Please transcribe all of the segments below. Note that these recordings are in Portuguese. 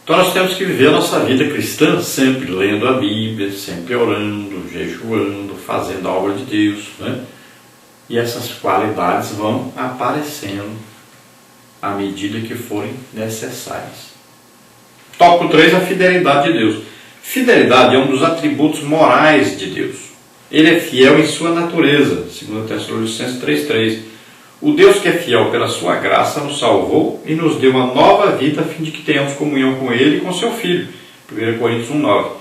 Então nós temos que viver a nossa vida cristã sempre lendo a Bíblia, sempre orando, jejuando, fazendo a obra de Deus, né? E essas qualidades vão aparecendo à medida que forem necessárias. Tópico 3, a fidelidade de Deus. Fidelidade é um dos atributos morais de Deus. Ele é fiel em sua natureza, 2 Tessalonicenses 3,3. O Deus que é fiel pela sua graça nos salvou e nos deu uma nova vida a fim de que tenhamos comunhão com Ele e com seu Filho, 1 Coríntios 1,9.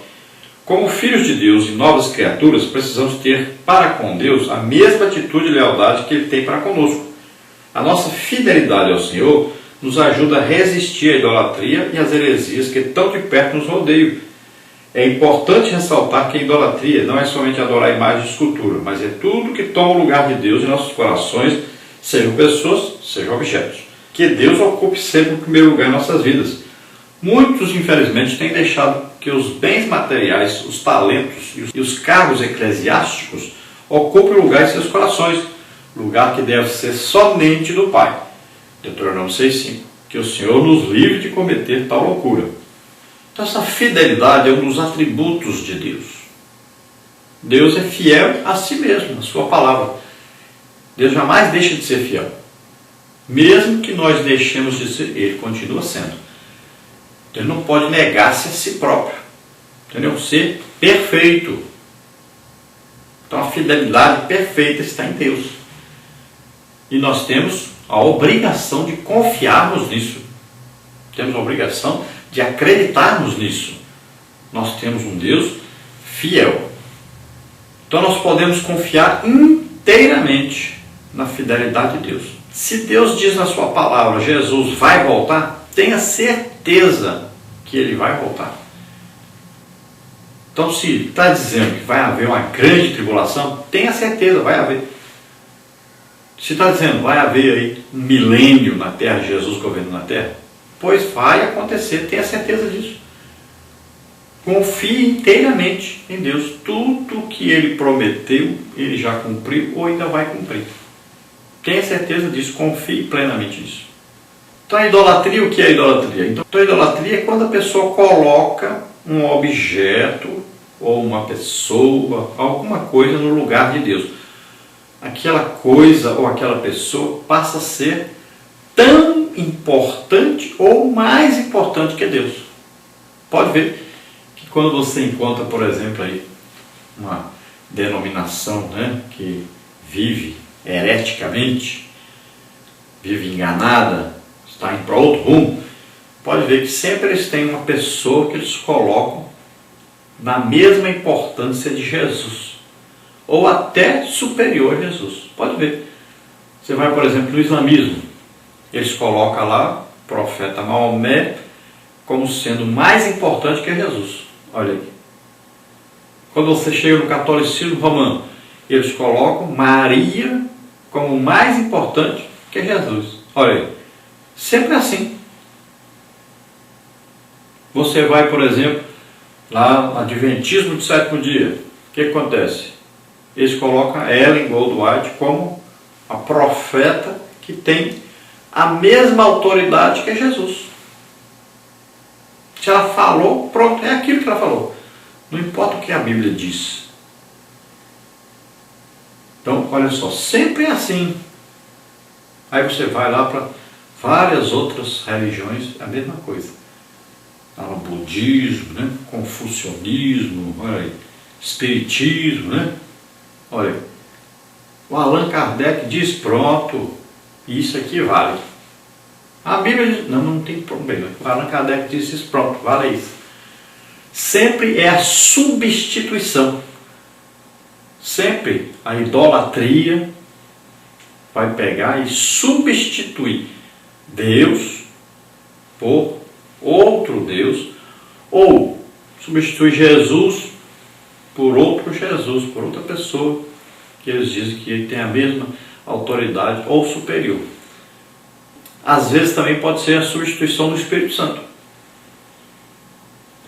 Como filhos de Deus e novas criaturas, precisamos ter para com Deus a mesma atitude e lealdade que Ele tem para conosco. A nossa fidelidade ao Senhor nos ajuda a resistir à idolatria e às heresias que tão de perto nos rodeiam. É importante ressaltar que a idolatria não é somente adorar imagens de escultura, mas é tudo que toma o lugar de Deus em nossos corações, sejam pessoas, sejam objetos. Que Deus ocupe sempre o primeiro lugar em nossas vidas. Muitos, infelizmente, têm deixado que os bens materiais, os talentos e os cargos eclesiásticos ocupem lugar em seus corações, lugar que deve ser somente do Pai. Deuteronômio 6,5. Que o Senhor nos livre de cometer tal loucura. Então essa fidelidade é um dos atributos de Deus. Deus é fiel a si mesmo, a sua palavra. Deus jamais deixa de ser fiel. Mesmo que nós deixemos de ser, Ele continua sendo. Então Ele não pode negar-se a si próprio. Entendeu? Ser perfeito. Então a fidelidade perfeita está em Deus. E nós temos a obrigação de confiarmos nisso. Temos a obrigação de acreditarmos nisso. Nós temos um Deus fiel. Então nós podemos confiar inteiramente na fidelidade de Deus. Se Deus diz na sua palavra, Jesus vai voltar, tenha certeza que Ele vai voltar. Então se está dizendo que vai haver uma grande tribulação, tenha certeza, vai haver. Se está dizendo vai haver aí um milênio na terra, Jesus governando na terra, pois vai acontecer, tenha certeza disso. Confie inteiramente em Deus. Tudo que Ele prometeu, Ele já cumpriu ou ainda vai cumprir. Tenha certeza disso, confie plenamente nisso. Então a idolatria, o que é a idolatria? Então a idolatria é quando a pessoa coloca um objeto ou uma pessoa, alguma coisa no lugar de Deus. Aquela coisa ou aquela pessoa passa a ser tão importante ou mais importante que Deus. Pode ver que quando você encontra, por exemplo, aí uma denominação, né, que vive hereticamente, vive enganada, está indo para outro rumo, pode ver que sempre eles têm uma pessoa que eles colocam na mesma importância de Jesus, ou até superior a Jesus. Pode ver. Você vai, por exemplo, no islamismo, eles colocam lá o profeta Maomé como sendo mais importante que Jesus. Olha aí. Quando você chega no catolicismo romano, eles colocam Maria como mais importante que Jesus. Olha aí. Sempre assim. Você vai, por exemplo, lá no Adventismo do sétimo dia. O que acontece? Eles colocam Ellen Goldwhite como a profeta que tem a mesma autoridade que Jesus. Se ela falou, pronto, é aquilo que ela falou. Não importa o que a Bíblia diz. Então, olha só, sempre é assim. Aí você vai lá para várias outras religiões, a mesma coisa. Lá no budismo, né? Confucionismo, olha aí, espiritismo, né? Olha aí. O Allan Kardec diz, pronto, isso aqui vale. A Bíblia diz, não tem problema. O Allan Kardec diz isso, pronto, vale isso. Sempre é a substituição. Sempre a idolatria vai pegar e substituir Deus por outro Deus, ou substituir Jesus por outro Jesus, por outra pessoa, que eles dizem que ele tem a mesma autoridade ou superior. Às vezes também pode ser a substituição do Espírito Santo.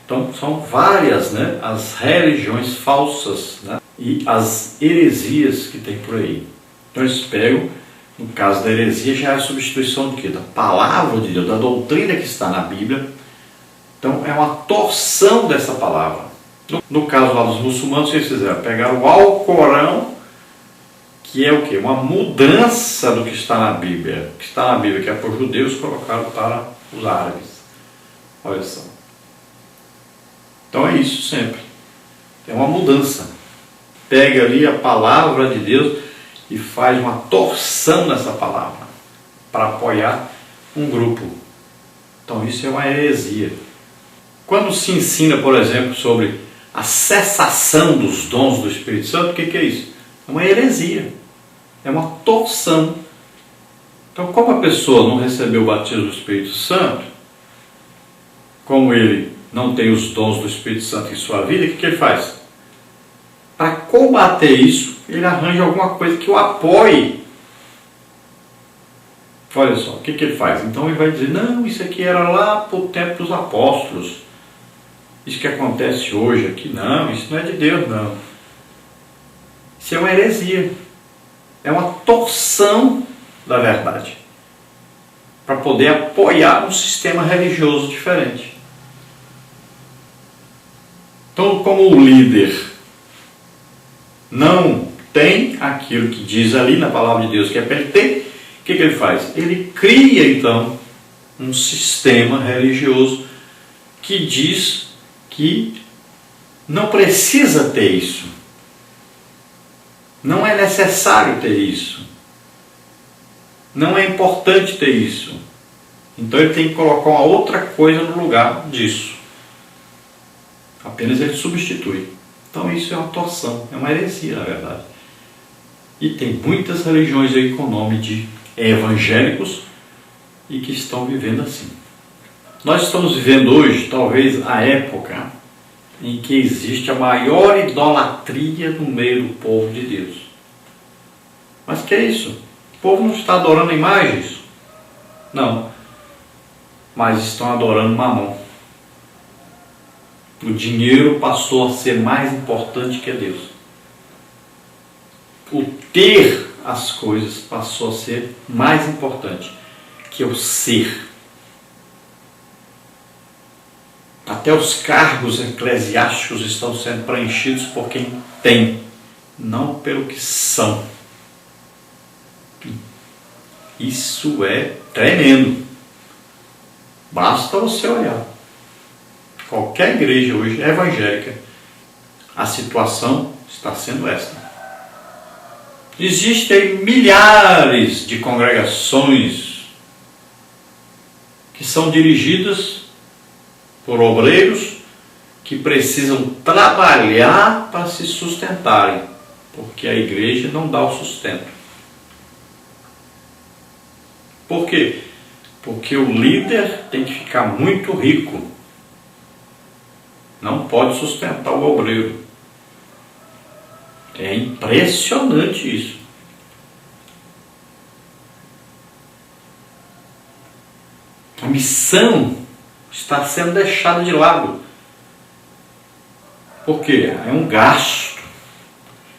Então são várias, né, as religiões falsas, né, e as heresias que tem por aí. Então eles pegam, no caso da heresia, já é a substituição de quê? Da palavra de Deus, da doutrina que está na Bíblia, Então é uma torção dessa palavra. No caso lá dos muçulmanos, o que eles fizeram? Pegaram o Alcorão, que é o quê? Uma mudança do que está na Bíblia. O que está na Bíblia, que é para os judeus, colocaram para os árabes. Olha só. Então é isso sempre. É uma mudança. Pega ali a palavra de Deus e faz uma torção nessa palavra para apoiar um grupo. Então isso é uma heresia. Quando se ensina, por exemplo, sobre a cessação dos dons do Espírito Santo, o que é isso? É uma heresia. É uma torção. Então, como a pessoa não recebeu o batismo do Espírito Santo, como ele não tem os dons do Espírito Santo em sua vida, o que ele faz? Para combater isso, ele arranja alguma coisa que o apoie. Olha só, o que ele faz? Então ele vai dizer, não, isso aqui era lá para o tempo dos apóstolos. Isso que acontece hoje aqui, não, isso não é de Deus, não. Isso é uma heresia. É uma torção da verdade. Para poder apoiar um sistema religioso diferente. Então, como o líder não tem aquilo que diz ali na palavra de Deus que é para ele ter, o que ele faz? Ele cria então um sistema religioso que diz que não precisa ter isso. Não é necessário ter isso. Não é importante ter isso. Então ele tem que colocar uma outra coisa no lugar disso. Apenas ele substitui. Então isso é uma torção, é uma heresia na verdade. E tem muitas religiões aí com o nome de evangélicos e que estão vivendo assim. Nós estamos vivendo hoje, talvez, a época em que existe a maior idolatria no meio do povo de Deus. Mas que é isso? O povo não está adorando imagens? Não. Mas estão adorando Mamon. O dinheiro passou a ser mais importante que Deus. O ter as coisas passou a ser mais importante que o ser. Até os cargos eclesiásticos estão sendo preenchidos por quem tem, não pelo que são. Isso é tremendo. Basta você olhar. Qualquer igreja hoje evangélica, a situação está sendo esta. Existem milhares de congregações que são dirigidas por obreiros que precisam trabalhar para se sustentarem, porque a igreja não dá o sustento. Por quê? Porque o líder tem que ficar muito rico. Não pode sustentar o obreiro. É impressionante isso. A missão está sendo deixada de lado. Por quê? É um gasto.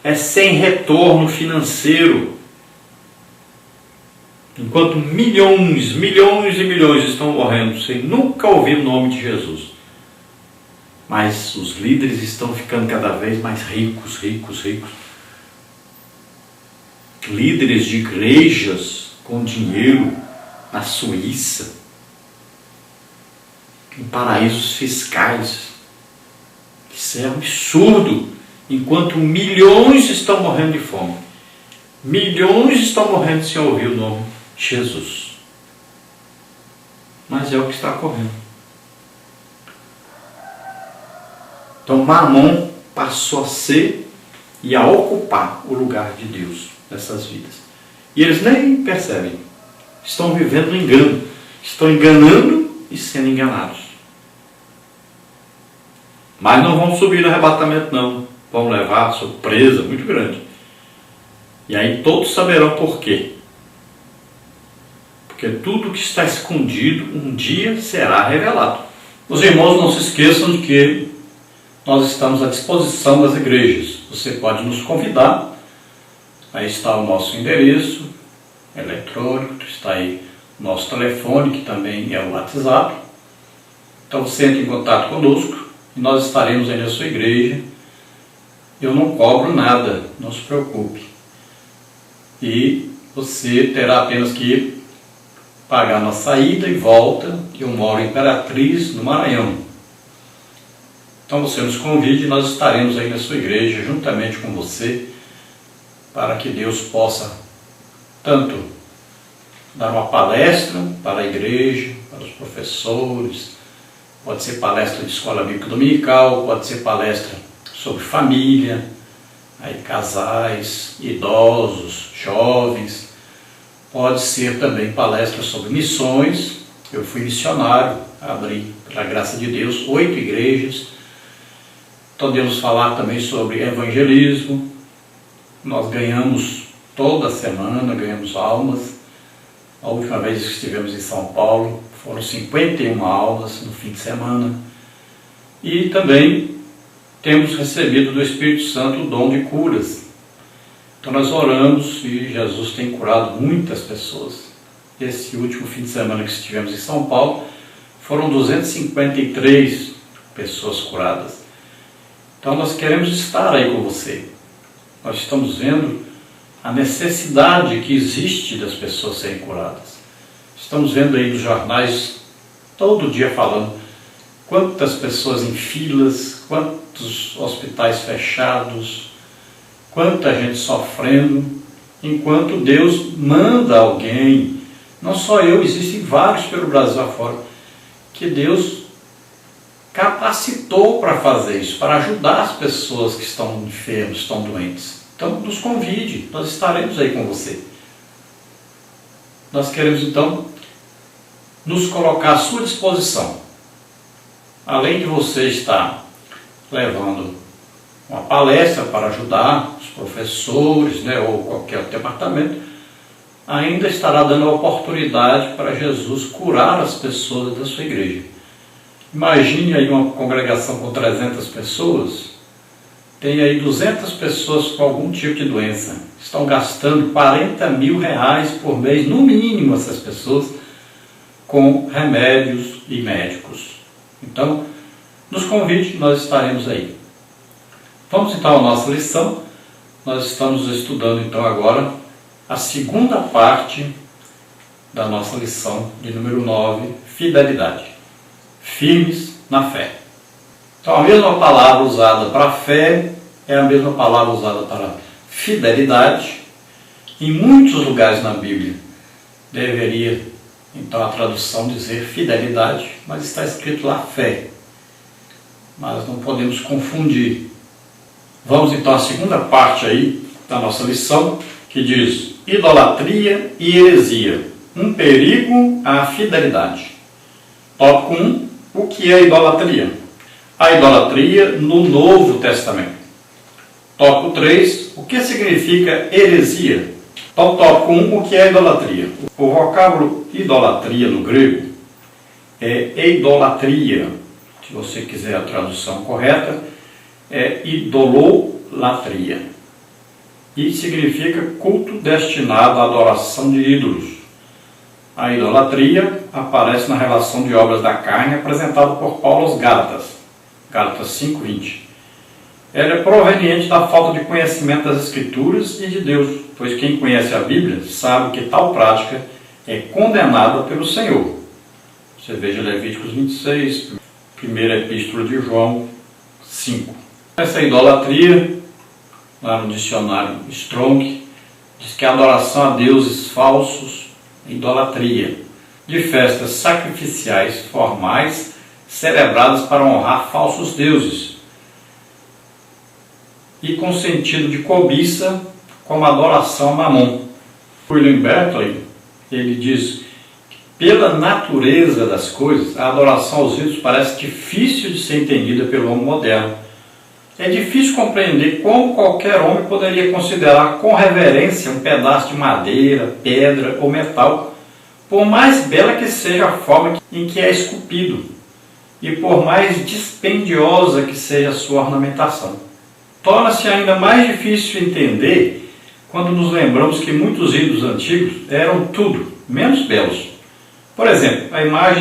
É sem retorno financeiro. Enquanto milhões e milhões estão morrendo sem nunca ouvir o nome de Jesus. Mas os líderes estão ficando cada vez mais ricos. Líderes de igrejas com dinheiro na Suíça, em paraísos fiscais. Isso é um absurdo. Enquanto milhões estão morrendo de fome. Milhões estão morrendo sem ouvir o nome de Jesus. Mas é o que está ocorrendo. Então Mamon passou a ser e a ocupar o lugar de Deus nessas vidas. E eles nem percebem. Estão vivendo no engano. Estão enganando e sendo enganados. Mas não vão subir no arrebatamento não. Vão levar surpresa muito grande. E aí todos saberão por quê. Porque tudo que está escondido um dia será revelado. Os irmãos não se esqueçam de que nós estamos à disposição das igrejas. Você pode nos convidar. Aí está o nosso endereço eletrônico, está aí o nosso telefone, que também é o WhatsApp. Então você entra em contato conosco e nós estaremos aí na sua igreja. Eu não cobro nada, não se preocupe. E você terá apenas que pagar nossa ida e volta, que eu moro em Imperatriz, no Maranhão. Então você nos convide e nós estaremos aí na sua igreja, juntamente com você, para que Deus possa tanto dar uma palestra para a igreja, para os professores, pode ser palestra de escola bíblica dominical, pode ser palestra sobre família, aí casais, idosos, jovens, pode ser também palestra sobre missões. Eu fui missionário, abri, pela graça de Deus, 8 igrejas. Podemos falar também sobre evangelismo. Nós ganhamos toda semana, ganhamos almas. A última vez que estivemos em São Paulo foram 51 aulas no fim de semana. E também temos recebido do Espírito Santo o dom de curas. Então nós oramos e Jesus tem curado muitas pessoas. Esse último fim de semana que estivemos em São Paulo, foram 253 pessoas curadas. Então nós queremos estar aí com você. Nós estamos vendo a necessidade que existe das pessoas serem curadas. Estamos vendo aí nos jornais, todo dia falando, quantas pessoas em filas, quantos hospitais fechados, quanta gente sofrendo, enquanto Deus manda alguém, não só eu, existem vários pelo Brasil afora, que Deus capacitou para fazer isso, para ajudar as pessoas que estão enfermas, estão doentes. Então nos convide, nós estaremos aí com você. Nós queremos então nos colocar à sua disposição. Além de você estar levando uma palestra para ajudar os professores, ou qualquer departamento, ainda estará dando a oportunidade para Jesus curar as pessoas da sua igreja. Imagine aí uma congregação com 300 pessoas, tem aí 200 pessoas com algum tipo de doença. Estão gastando 40 mil reais por mês, no mínimo, essas pessoas, com remédios e médicos. Então, nos convide, nós estaremos aí. Vamos então à nossa lição. Nós estamos estudando então agora a segunda parte da nossa lição de número 9, fidelidade. Firmes na fé. Então a mesma palavra usada para fé é a mesma palavra usada para fidelidade. Em muitos lugares na Bíblia deveria então a tradução dizer fidelidade, mas está escrito lá fé. Mas não podemos confundir. Vamos então à segunda parte aí da nossa lição, que diz idolatria e heresia, um perigo à fidelidade. Tópico 1, o que é idolatria? A idolatria no Novo Testamento. Tópico 3, o que significa heresia? Então, tópico 1, o que é idolatria? O vocábulo idolatria no grego é eidolatria. Se você quiser a tradução correta, é idolatria. E significa culto destinado à adoração de ídolos. A idolatria aparece na relação de obras da carne apresentada por Paulo aos Gálatas, Gálatas 5:20. Ela é proveniente da falta de conhecimento das Escrituras e de Deus, pois quem conhece a Bíblia sabe que tal prática é condenada pelo Senhor. Você veja Levíticos 26, primeira epístola de João 5. Essa idolatria, lá no dicionário Strong, diz que a adoração a deuses falsos, idolatria, de festas sacrificiais formais celebradas para honrar falsos deuses, e com sentido de cobiça, como adoração a Mamon. William Berkeley, ele diz que pela natureza das coisas, a adoração aos ídolos parece difícil de ser entendida pelo homem moderno. É difícil compreender como qualquer homem poderia considerar com reverência um pedaço de madeira, pedra ou metal, por mais bela que seja a forma em que é esculpido, e por mais dispendiosa que seja a sua ornamentação. Torna-se ainda mais difícil entender quando nos lembramos que muitos ídolos antigos eram tudo menos belos. Por exemplo, a imagem